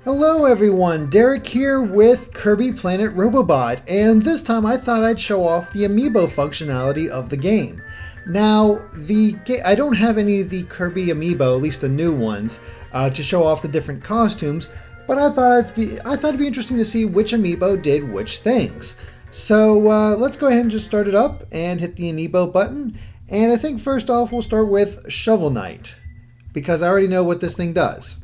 Hello everyone, Derek here with Kirby Planet Robobot, and this time I thought I'd show off the Amiibo functionality of the game. Now, I don't have any of the Kirby Amiibo, at least the new ones, to show off the different costumes, but I thought it'd be interesting to see which Amiibo did which things. So let's go ahead and just start it up and hit the Amiibo button, and I think first off we'll start with Shovel Knight, because I already know what this thing does.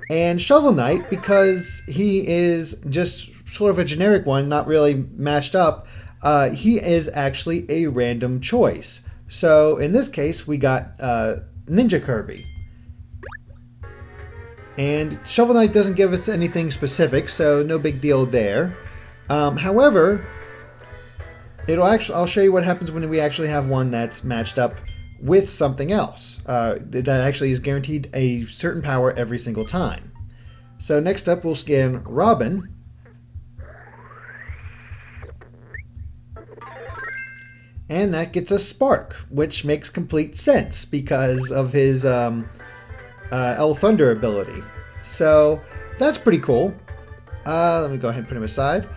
And Shovel Knight, because he is just sort of a generic one, not really matched up, he is actually a random choice. So in this case, we got Ninja Kirby. And Shovel Knight doesn't give us anything specific, so no big deal there. However, I'll show you what happens when we actually have one that's matched up with something else that actually is guaranteed a certain power every single time. So next up we'll scan Robin, and that gets us Spark, which makes complete sense because of his El Thunder ability. So that's pretty cool. Let me go ahead and put him aside.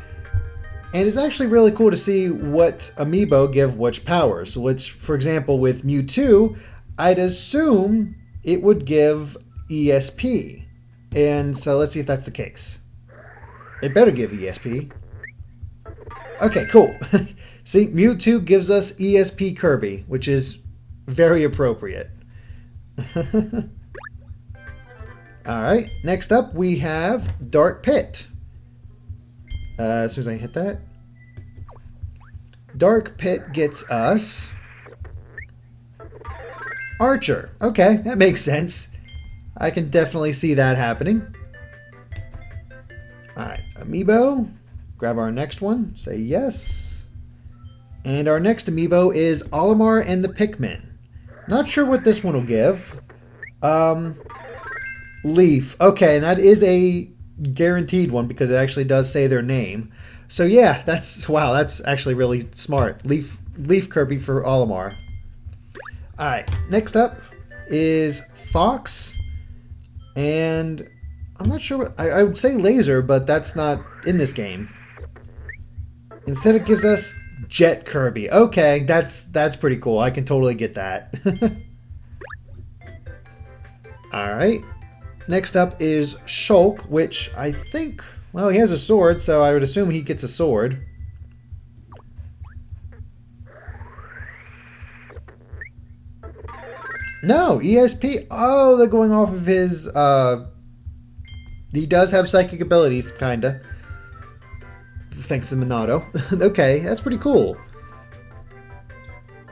And it's actually really cool to see what Amiibo give which powers. Which, for example, with Mewtwo, I'd assume it would give ESP. And so let's see if that's the case. It better give ESP. Okay, cool. See, Mewtwo gives us ESP Kirby, which is very appropriate. Alright, next up we have Dark Pit. As soon as I hit that, Dark Pit gets us Archer. Okay, that makes sense. I can definitely see that happening. Alright, Amiibo. Grab our next one. Say yes. And our next Amiibo is Orlimar and the Pikmin. Not sure what this one will give. Leaf. Okay, and that is a guaranteed one because it actually does say their name. So yeah, that's actually really smart. Leaf Kirby for Orlimar. Alright, next up is Fox, and I'm not sure what I would say Laser, but that's not in this game. Instead it gives us Jet Kirby. Okay, that's pretty cool. I can totally get that. Alright. Next up is Shulk, which I think, well, he has a sword, so I would assume he gets a sword. No, ESP. Oh, they're going off of his, he does have psychic abilities, kinda. Thanks to Minato. Okay, that's pretty cool.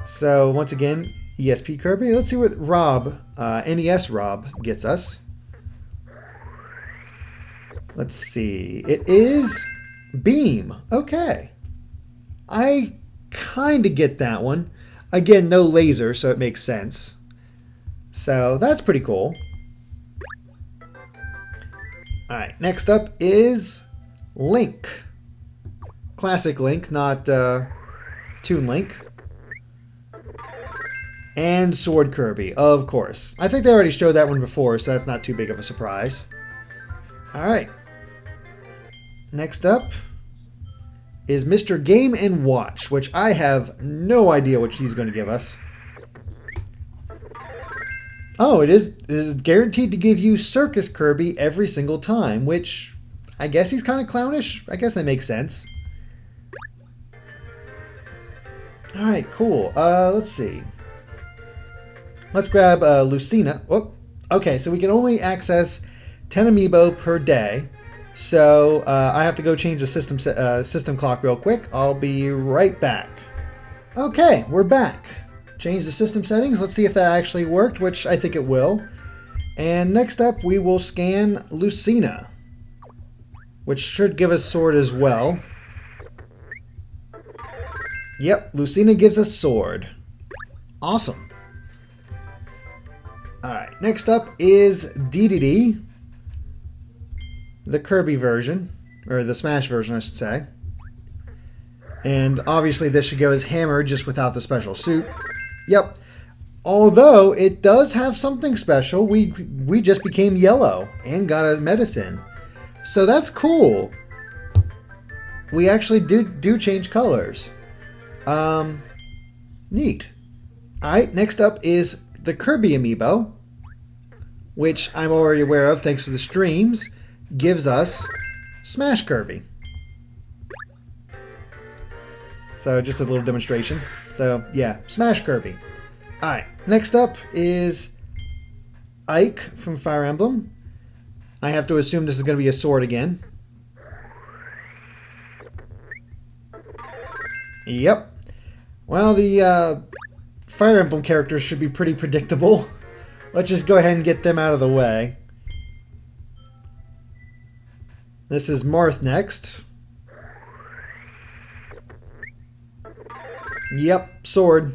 So, once again, ESP Kirby. Let's see what Rob, NES Rob, gets us. Let's see. It is Beam. Okay. I kind of get that one. Again, no laser, so it makes sense. So that's pretty cool. Alright, next up is Link. Classic Link, not Toon Link. And Sword Kirby, of course. I think they already showed that one before, so that's not too big of a surprise. Alright. Next up is Mr. Game & Watch, which I have no idea what he's going to give us. Oh, it is guaranteed to give you Circus Kirby every single time, which I guess he's kind of clownish. I guess that makes sense. Alright, cool. Let's see. Let's grab Lucina. Oh, okay, so we can only access 10 Amiibo per day. So I have to go change the system clock real quick. I'll be right back. Okay, we're back. Change the system settings. Let's see if that actually worked, which I think it will. And next up, we will scan Lucina, which should give us Sword as well. Yep, Lucina gives us Sword. Awesome. Alright, next up is DDD. The Kirby version, or the Smash version, I should say. And obviously this should go as Hammer, just without the special suit. Yep. Although it does have something special. We just became yellow and got a medicine. So that's cool. We actually do change colors. Neat. Alright, next up is the Kirby Amiibo, which I'm already aware of thanks to the streams, gives us Smash Kirby. So just a little demonstration. So yeah, Smash Kirby. Alright, next up is Ike from Fire Emblem. I have to assume this is going to be a sword again. Yep. Well, the Fire Emblem characters should be pretty predictable. Let's just go ahead and get them out of the way. This is Marth next. Yep, sword.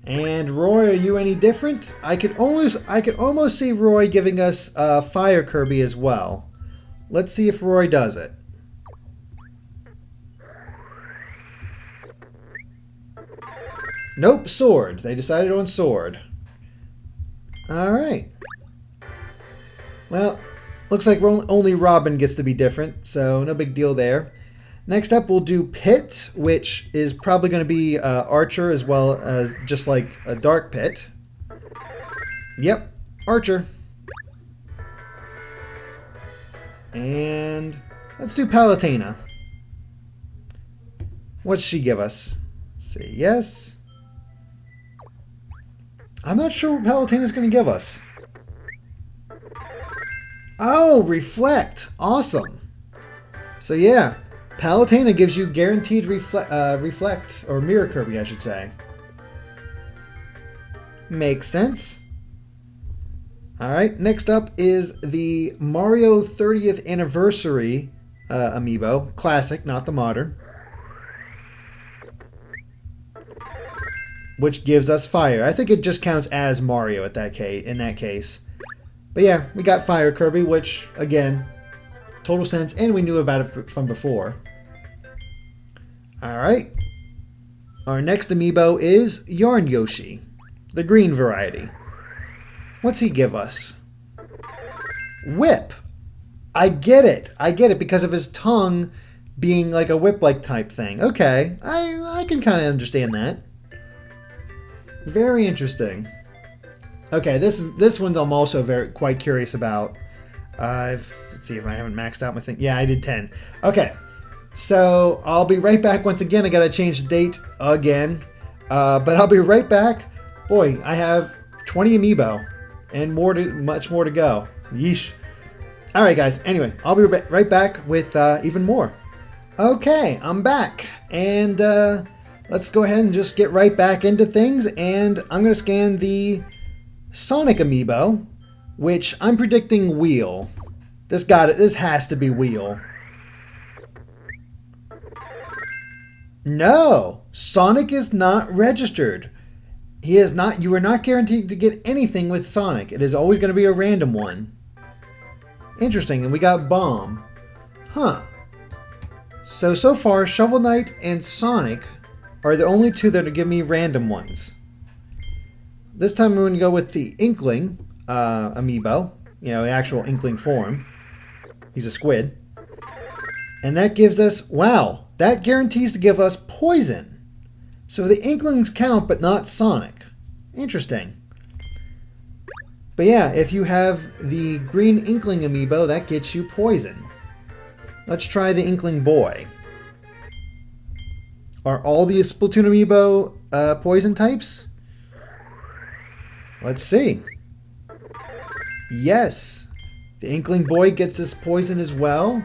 And Roy, are you any different? I could almost see Roy giving us Fire Kirby as well. Let's see if Roy does it. Nope, sword. They decided on sword. Alright. Well, looks like only Robin gets to be different, so no big deal there. Next up, we'll do Pit, which is probably going to be Archer as well as just like a Dark Pit. Yep, Archer. And let's do Palutena. What's she give us? Say yes. I'm not sure what Palutena's going to give us. Oh, Reflect. Awesome. So yeah, Palutena gives you guaranteed Reflect, or Mirror Kirby, I should say. Makes sense. Alright, next up is the Mario 30th Anniversary Amiibo. Classic, not the modern. Which gives us Fire. I think it just counts as Mario in that case. But yeah, we got Fire Kirby, which, again, total sense, and we knew about it from before. Alright. Our next amiibo is Yarn Yoshi, the green variety. What's he give us? Whip. I get it because of his tongue being like a whip-like type thing. Okay, I can kind of understand that. Very interesting. Okay, this one I'm also quite curious about. Let's see if I haven't maxed out my thing. Yeah, I did 10. Okay, so I'll be right back. Once again, I gotta change the date again, but I'll be right back. Boy, I have 20 amiibo and much more to go. Yeesh. All right, guys. Anyway, I'll be right back with even more. Okay, I'm back, and let's go ahead and just get right back into things. And I'm gonna scan the Sonic amiibo, which I'm predicting wheel. This has to be wheel. No, Sonic is not registered. He is not. You are not guaranteed to get anything with Sonic. It is always going to be a random one. Interesting, and we got Bomb. Huh. So far, Shovel Knight and Sonic are the only two that are giving me random ones. This time I'm going to go with the Inkling amiibo. You know, the actual Inkling form. He's a squid. And that gives us, wow, that guarantees to give us Poison. So the Inklings count, but not Sonic. Interesting. But yeah, if you have the green Inkling amiibo, that gets you Poison. Let's try the Inkling Boy. Are all the Splatoon amiibo poison types? Let's see. Yes. The Inkling Boy gets us poison as well.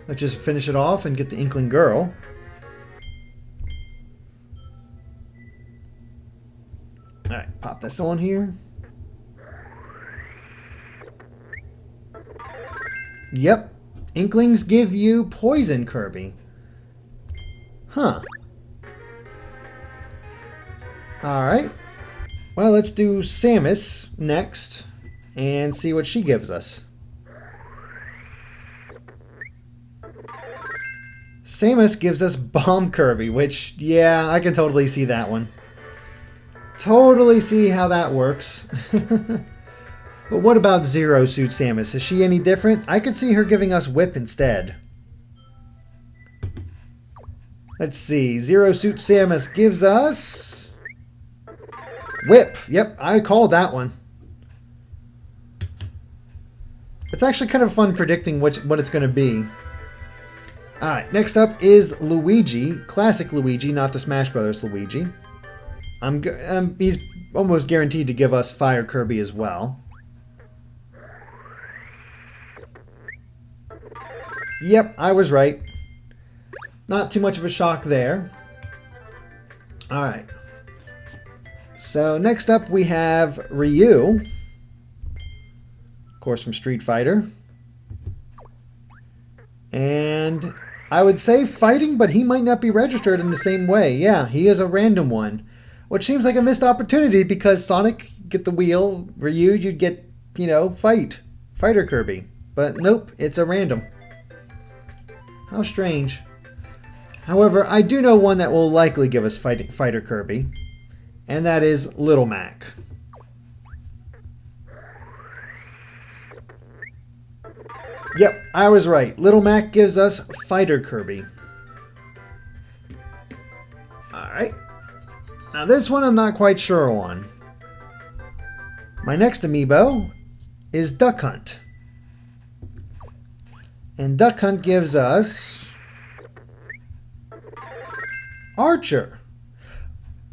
Let's just finish it off and get the Inkling Girl. Alright, pop this on here. Yep. Inklings give you poison, Kirby. Huh. Alright. Well, let's do Samus next and see what she gives us. Samus gives us Bomb Kirby, which, yeah, I can totally see that one. totally see how that works. But what about Zero Suit Samus? Is she any different? I could see her giving us Whip instead. Let's see. Zero Suit Samus gives us Whip. Yep, I called that one. It's actually kind of fun predicting what it's going to be. Alright, next up is Luigi. Classic Luigi, not the Smash Brothers Luigi. He's almost guaranteed to give us Fire Kirby as well. Yep, I was right. Not too much of a shock there. Alright. So next up we have Ryu. Of course from Street Fighter. And I would say fighting, but he might not be registered in the same way. Yeah, he is a random one. Which seems like a missed opportunity because Sonic, get the wheel. Ryu, you'd get, you know, Fighter Kirby. But nope, it's a random. How strange. However, I do know one that will likely give us Fighter Kirby. And that is Little Mac. Yep, I was right. Little Mac gives us Fighter Kirby. Alright. Now this one I'm not quite sure on. My next amiibo is Duck Hunt. And Duck Hunt gives us Archer.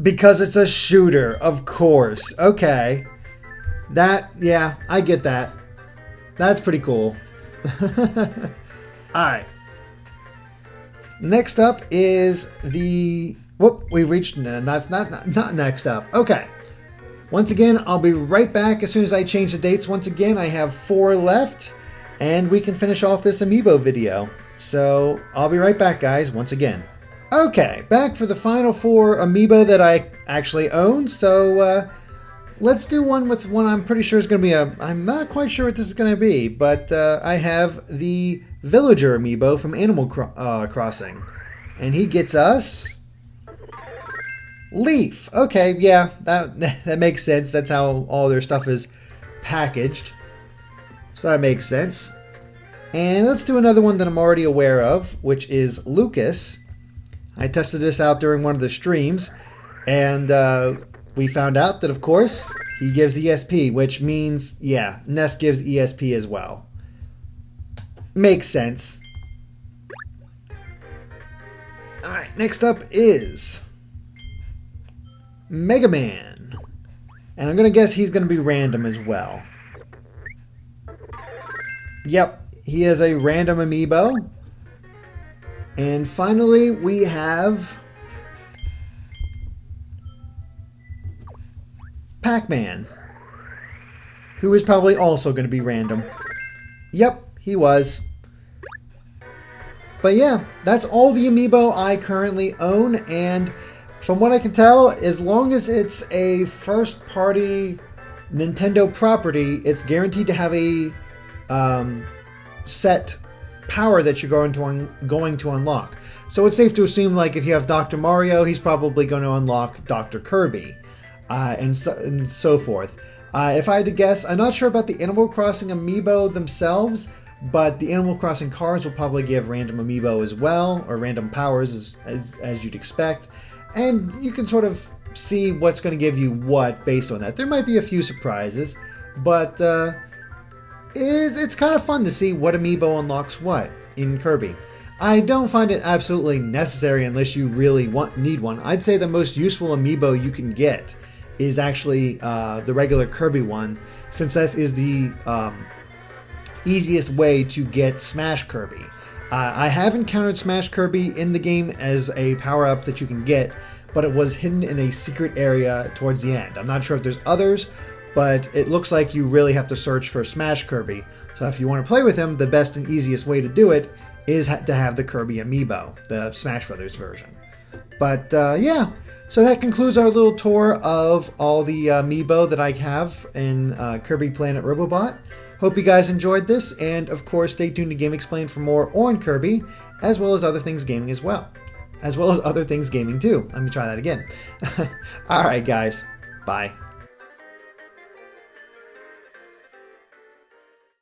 Because it's a shooter, of course. Okay. Yeah, I get that. That's pretty cool. Alright. Next up is the... Whoop, we've reached... No, that's not next up. Okay. Once again, I'll be right back as soon as I change the dates. Once again, I have 4 left. And we can finish off this amiibo video. So, I'll be right back, guys, once again. Okay, back for the final 4 amiibo that I actually own. So, let's do one with one I'm pretty sure is going to be I'm not quite sure what this is going to be, but I have the Villager amiibo from Animal Crossing. And he gets us Leaf. Okay, yeah, that makes sense. That's how all their stuff is packaged. So that makes sense. And let's do another one that I'm already aware of, which is Lucas. I tested this out during one of the streams, and we found out that, of course, he gives ESP, which means, yeah, Ness gives ESP as well. Makes sense. Alright, next up is Megaman. And I'm going to guess he's going to be random as well. Yep, he is a random amiibo. And finally, we have Pac-Man, who is probably also going to be random. Yep, he was. But yeah, that's all the amiibo I currently own, and from what I can tell, as long as it's a first-party Nintendo property, it's guaranteed to have a set power that you're going to unlock. So it's safe to assume, like, if you have Dr. Mario, he's probably going to unlock Dr. Kirby, and so forth. If I had to guess, I'm not sure about the Animal Crossing amiibo themselves, but the Animal Crossing cards will probably give random amiibo as well, or random powers as you'd expect. And you can sort of see what's going to give you what based on that. There might be a few surprises, but it's kind of fun to see what amiibo unlocks what in Kirby. I don't find it absolutely necessary unless you really need one. I'd say the most useful amiibo you can get is actually the regular Kirby one, since that is the easiest way to get Smash Kirby. I have encountered Smash Kirby in the game as a power-up that you can get, but it was hidden in a secret area towards the end. I'm not sure if there's others, but it looks like you really have to search for Smash Kirby. So if you want to play with him, the best and easiest way to do it is to have the Kirby Amiibo, the Smash Brothers version. But yeah, so that concludes our little tour of all the Amiibo that I have in Kirby Planet Robobot. Hope you guys enjoyed this, and of course stay tuned to Game Explained for more on Kirby, as well as other things gaming as well. As well as other things gaming too. Let me try that again. Alright guys, Bye.